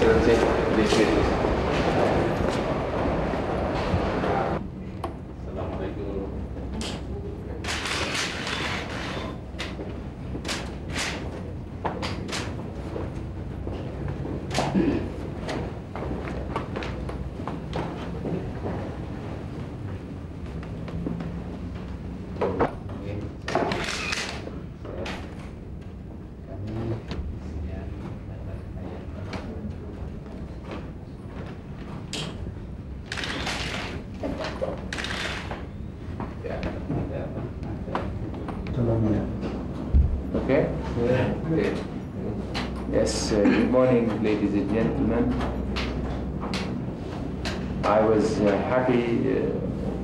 Excellency, please sit. Okay? Okay. Yes, good morning, ladies and gentlemen. I was happy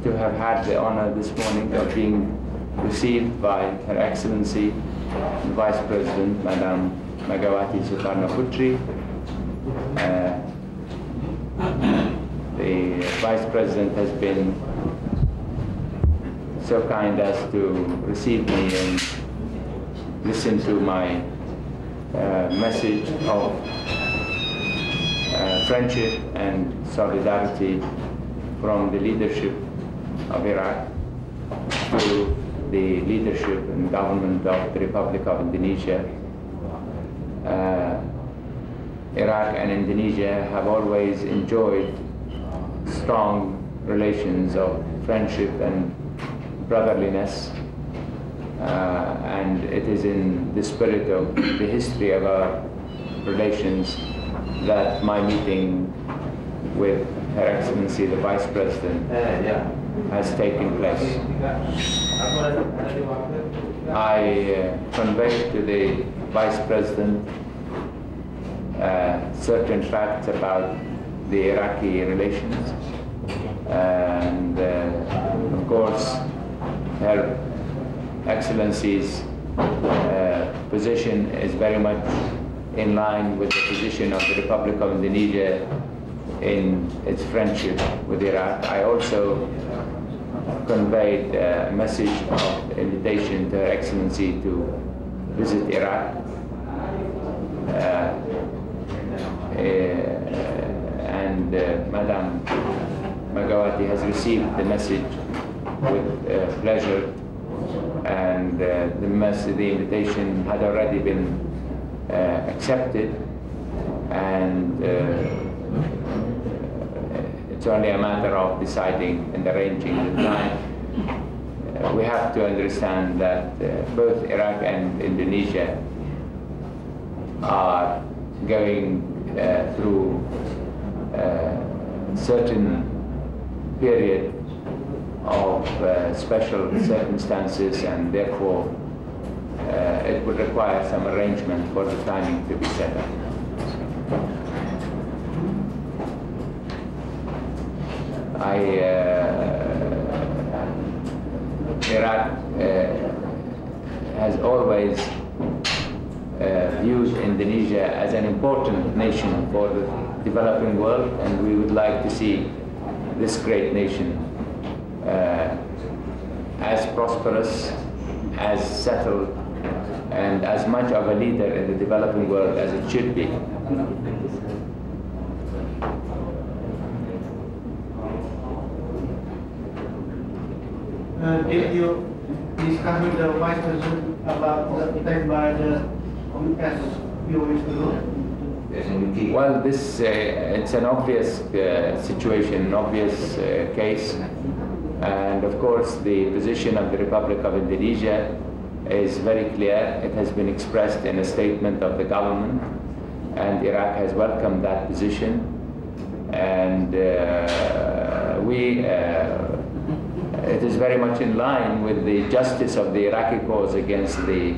to have had the honor this morning of being received by Her Excellency, the Vice President, Madam Megawati Sukarnoputri. The Vice President has been so kind as to receive me and listen to my message of friendship and solidarity from the leadership of Iraq to the leadership and government of the Republic of Indonesia. Iraq and Indonesia have always enjoyed strong relations of friendship and brotherliness. And it is in the spirit of the history of our relations that my meeting with Her Excellency the Vice President has taken place. I conveyed to the Vice President certain facts about the Iraqi relations, and of course Her Excellency's position is very much in line with the position of the Republic of Indonesia in its friendship with Iraq. I also conveyed a message of invitation to Her Excellency to visit Iraq. Madam Megawati has received the message with pleasure, and the invitation had already been accepted, and it's only a matter of deciding and arranging the time. We have to understand that both Iraq and Indonesia are going through a certain period of special circumstances, and therefore it would require some arrangement for the timing to be set up. Iraq has always viewed Indonesia as an important nation for the developing world, and we would like to see this great nation as prosperous, as settled, and as much of a leader in the developing world as it should be. Did you discuss with the Vice President about the attack by the US few weeks ago? Well, this it's an obvious situation, an obvious case, and of course the position of the Republic of Indonesia is very clear. It has been expressed in a statement of the government, and Iraq has welcomed that position, and it is very much in line with the justice of the Iraqi cause against the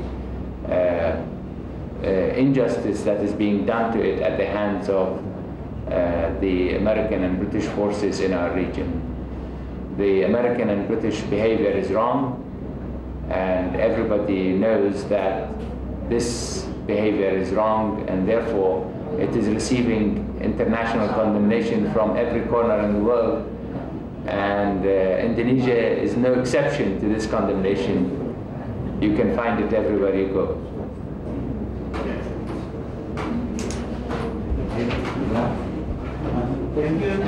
injustice that is being done to it at the hands of the American and British forces in our region. The American and British behavior is wrong, and everybody knows that this behavior is wrong, and therefore it is receiving international condemnation from every corner in the world, and Indonesia is no exception to this condemnation. You can find it everywhere you go. Thank you.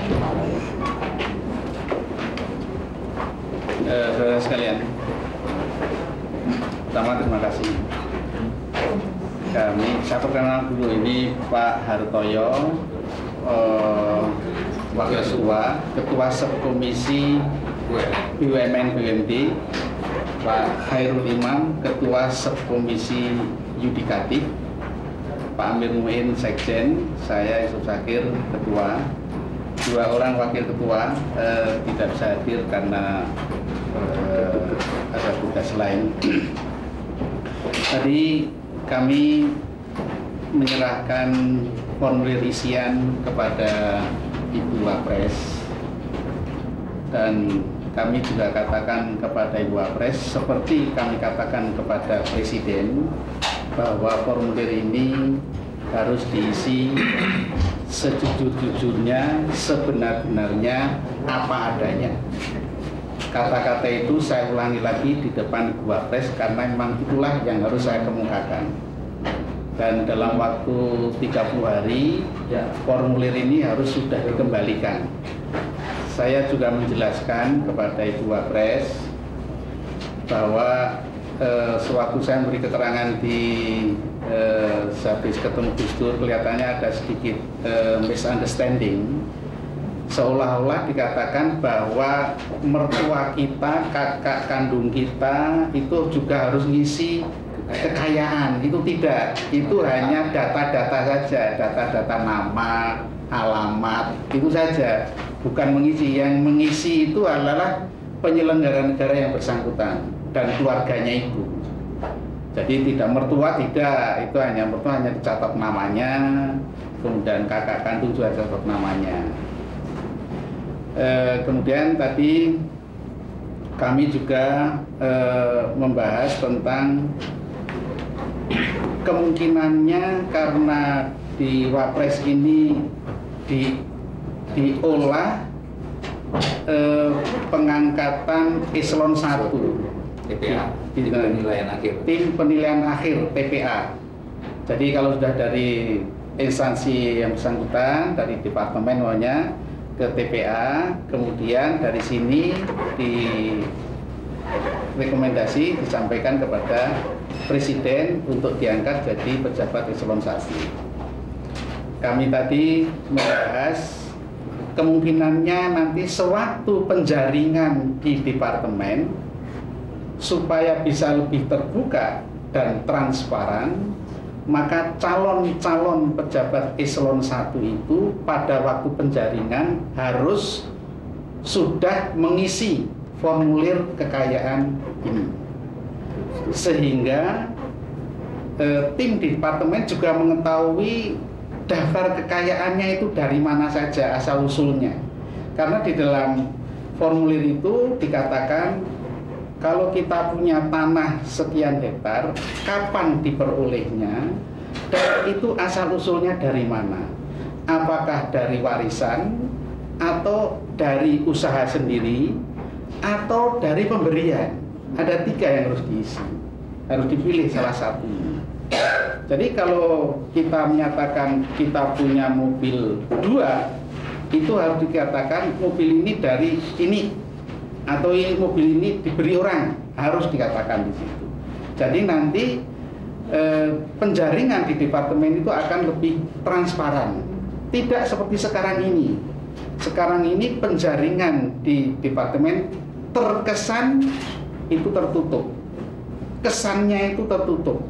Saudara sekalian, pertama terima kasih. Saya perkenalkan dulu, ini Pak Hartoyo, Wakil Ketua Subkomisi BUMN BUMD, Pak Hairul Imam, Ketua Subkomisi Yudikatif, Pak Amir Muin, Sekjen, saya Yusuf Zakir, Ketua. Dua orang wakil ketua tidak bisa hadir karena ada tugas lain. Tadi kami menyerahkan formulir isian kepada Ibu Wapres, dan kami juga katakan kepada Ibu Wapres seperti kami katakan kepada Presiden bahwa formulir ini harus diisi sejujur-jujurnya, sebenar-benarnya, apa adanya. Kata-kata itu saya ulangi lagi di depan Ibu Wapres karena memang itulah yang harus saya kemukakan. Dan dalam waktu 30 hari, formulir ini harus sudah dikembalikan. Saya juga menjelaskan kepada Ibu Wapres bahwa sewaktu saya memberi keterangan di sehabis ketemu Gus Dur, kelihatannya ada sedikit misunderstanding, seolah-olah dikatakan bahwa mertua kita, kakak kandung kita itu juga harus ngisi kekayaan. Itu tidak, itu hanya data-data saja, data-data nama, alamat, itu saja, bukan mengisi. Yang mengisi itu adalah penyelenggara negara yang bersangkutan dan keluarganya itu. Jadi tidak mertua, tidak, itu hanya mertua hanya dicatat namanya, kemudian kakak kandung juga dicatat namanya. Kemudian tadi kami juga membahas tentang kemungkinannya karena di Wapres ini diolah pengangkatan eselon 1 TPA, tim penilaian akhir TPA. Jadi kalau sudah dari instansi yang bersangkutan, dari departemen maunya ke TPA, kemudian dari sini di rekomendasi disampaikan kepada Presiden untuk diangkat jadi pejabat eselon 1. Kami tadi membahas kemungkinannya nanti sewaktu penjaringan di departemen supaya bisa lebih terbuka dan transparan, maka calon-calon pejabat eselon 1 itu pada waktu penjaringan harus sudah mengisi formulir kekayaan ini, sehingga tim di departemen juga mengetahui daftar kekayaannya itu dari mana saja asal-usulnya. Karena di dalam formulir itu dikatakan kalau kita punya tanah sekian hektar, kapan diperolehnya, dan itu asal-usulnya dari mana? Apakah dari warisan, atau dari usaha sendiri, atau dari pemberian? Ada 3 yang harus diisi, harus dipilih salah satu. Jadi kalau kita menyatakan kita punya mobil 2, itu harus dikatakan mobil ini dari ini, atau mobil ini diberi orang, harus dikatakan di situ. Jadi nanti penjaringan di departemen itu akan lebih transparan, tidak seperti sekarang ini. Sekarang ini penjaringan di departemen terkesan itu tertutup, kesannya itu tertutup,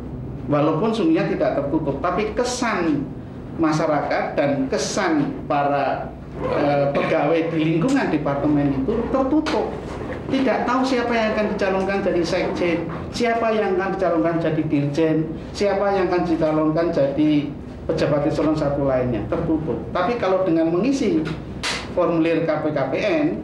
walaupun sungguhnya tidak tertutup, tapi kesan masyarakat dan kesan para pegawai di lingkungan departemen itu tertutup. Tidak tahu siapa yang akan dicalonkan jadi sekjen, siapa yang akan dicalonkan jadi dirjen, siapa yang akan dicalonkan jadi pejabat eselon 1 lainnya, tertutup. Tapi kalau dengan mengisi formulir KPKPN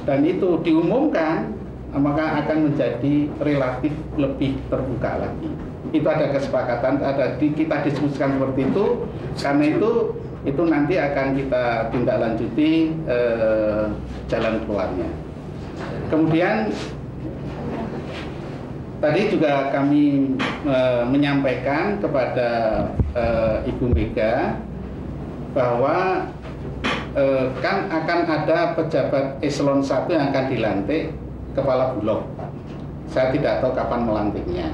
dan itu diumumkan, maka akan menjadi relatif lebih terbuka lagi. Itu ada kesepakatan, kita diskusikan seperti itu. Karena itu nanti akan kita tindak lanjuti jalan keluarnya. Kemudian tadi juga kami menyampaikan kepada Ibu Mega bahwa kan akan ada pejabat eselon 1 yang akan dilantik kepala bulog. Saya tidak tahu kapan melantiknya.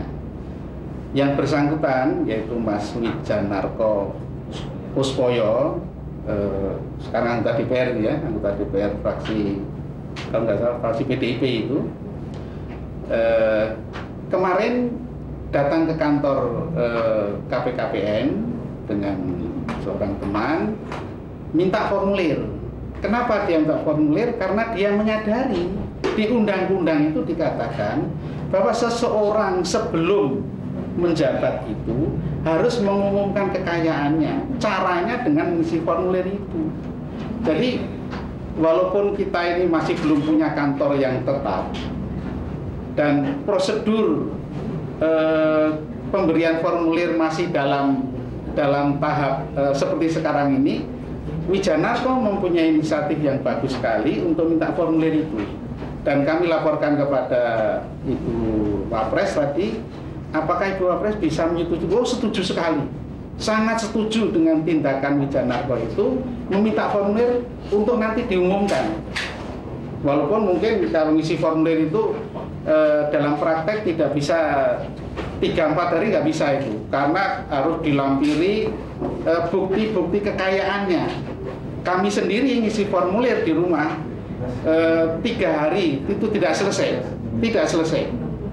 Yang bersangkutan yaitu Mas Wijanarko Puspoyo, sekarang anggota DPR ya, anggota DPR fraksi, kalau nggak salah fraksi PDIP itu, kemarin datang ke kantor KPKPN dengan seorang teman, minta formulir. Kenapa dia minta formulir? Karena dia menyadari di undang-undang itu dikatakan bahwa seseorang sebelum menjabat itu harus mengumumkan kekayaannya. Caranya dengan mengisi formulir itu. Jadi walaupun kita ini masih belum punya kantor yang tetap dan prosedur pemberian formulir masih dalam tahap seperti sekarang ini, Wijanarko mempunyai inisiatif yang bagus sekali untuk minta formulir itu. Dan kami laporkan kepada Ibu Wapres tadi, apakah Ibu Wapres bisa menyetujui? Oh, setuju sekali, sangat setuju dengan tindakan Wijanarko itu meminta formulir untuk nanti diumumkan. Walaupun mungkin kalau ngisi formulir itu dalam praktek tidak bisa 3-4 hari, nggak bisa itu, karena harus dilampiri bukti-bukti kekayaannya. Kami sendiri ngisi formulir di rumah 3 hari itu tidak selesai.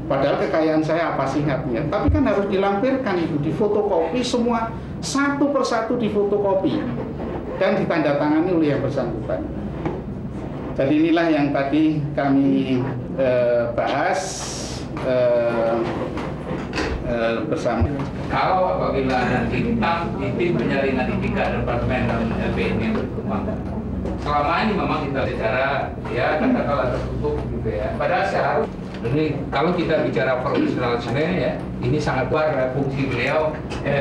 Padahal kekayaan saya apa sih artinya? Tapi kan harus dilampirkan itu, difotokopi semua satu persatu, difotokopi dan ditandatangani oleh yang bersangkutan. Jadi inilah yang tadi kami bahas bersama. Kalau apabila nanti tim penyaringan etika Departemen dan LPN yang berkembang, selama ini memang kita bicara ya katakanlah tertutup gitu ya. Padahal seharusnya ini kalau kita bicara profesionalisme ya, ini sangat besar fungsi beliau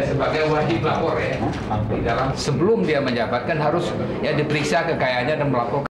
sebagai wajib lapor ya. Di dalam sebelum dia menjabat kan harus ya diperiksa kekayaannya dan melakukan